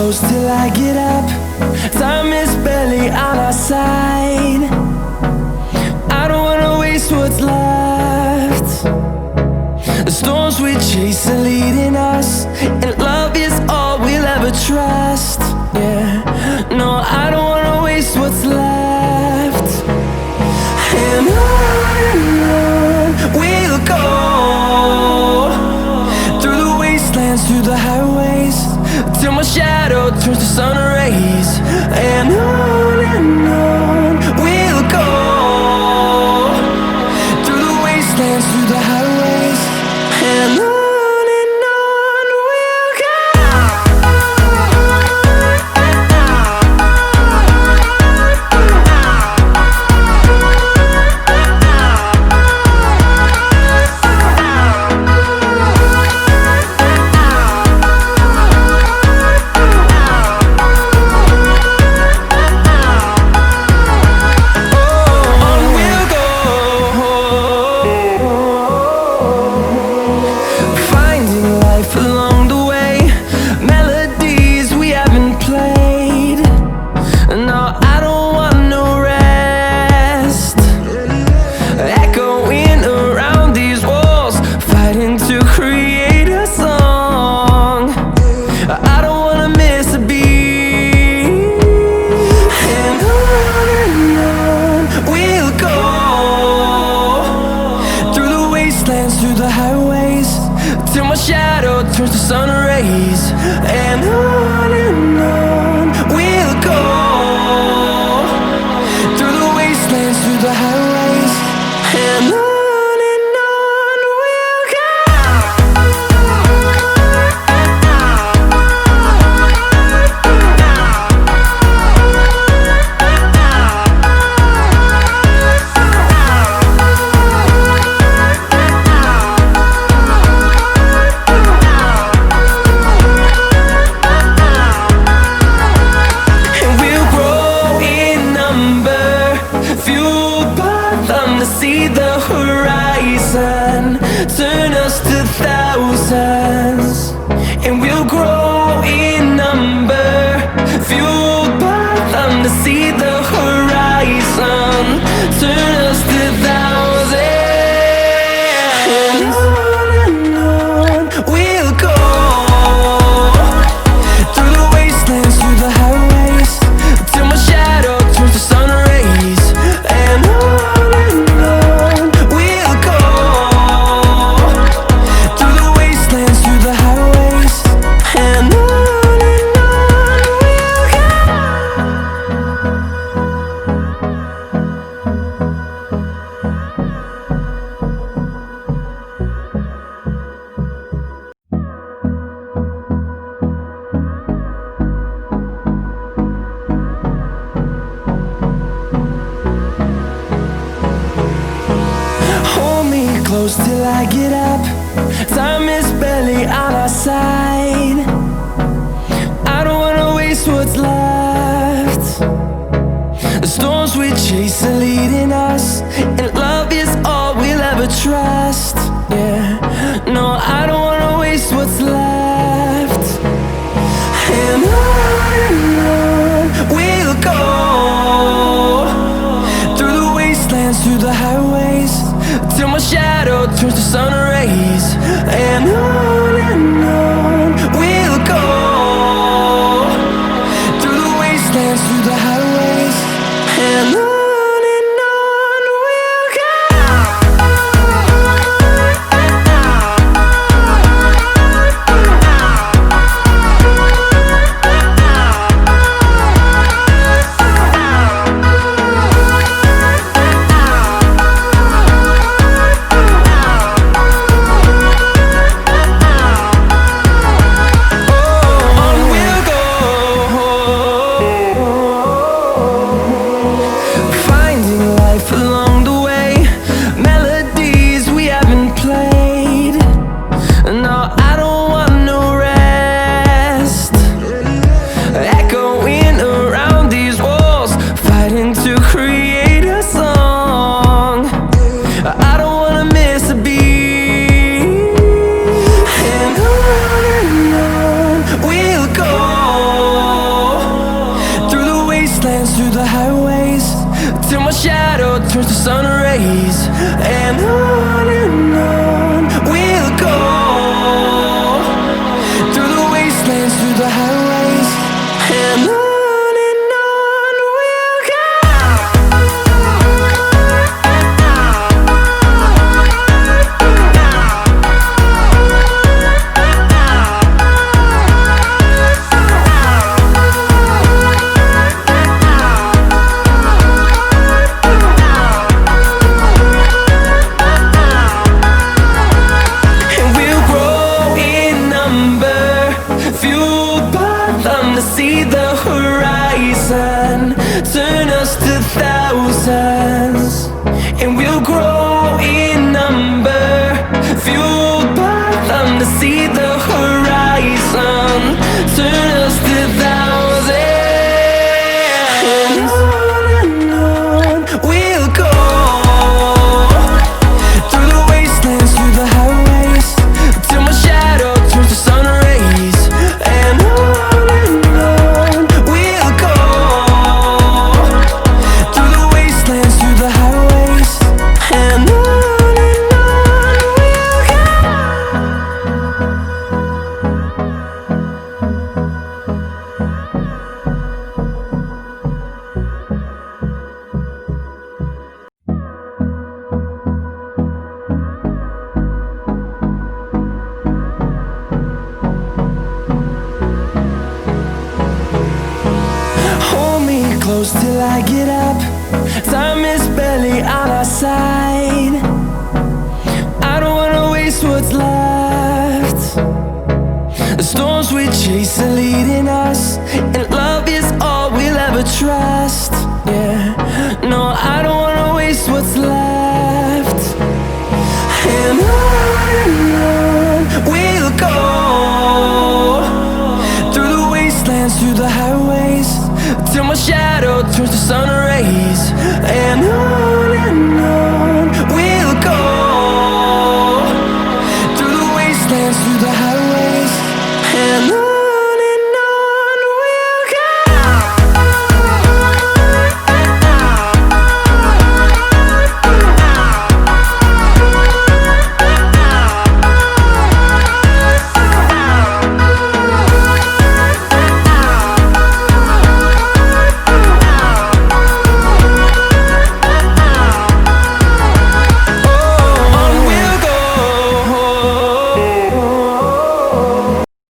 close till I get up. Time is barely on our side. I don't wanna waste what's left. The storms we chase are leading us, and love is all we'll ever trust. Yeah, no, I don't wanna waste what's left. And on we'll go, through the wastelands, through the highways, till my shadow turns to sun rays. And on we'll go, through the wastelands, through the highways, and on. Through the highways, till my shadow turns to sun rays. And on we'll go, through the wastelands, through the highways, and on. See the horizon turn us to thousands, and we'll grow in number, fueled by them. To see the horizon turn us to thousands, and on we'll go, through the wastelands, through the highways, till my shadow turns to sun rays. And on close till I get up. Time is barely on our side. I don't wanna waste what's left. The storms we chase are leading us, and love is all we'll ever trust. Yeah, no, I don't wanna waste what's left. And on we'll go, through the wastelands, through the highways, till my shadow turns to sun rays. And on we'll go, through the wastelands, through the highways, and on. wastelands, through the highways, till my shadow turns to sun rays. And on we'll go, through the wastelands, through the highways, and on we'll go. See the horizon, turn us to thousands, and we'll grow in number, fueled by them to see the horizon, turn us to thousands. And on we'll go, through the wastelands, through the highways, till my shadow turns to sun rays. And on close till I get up. Time is barely on our side. I don't wanna waste what's left. The storms we chase are leading us, and love is all we'll ever trust. Yeah, no, I don't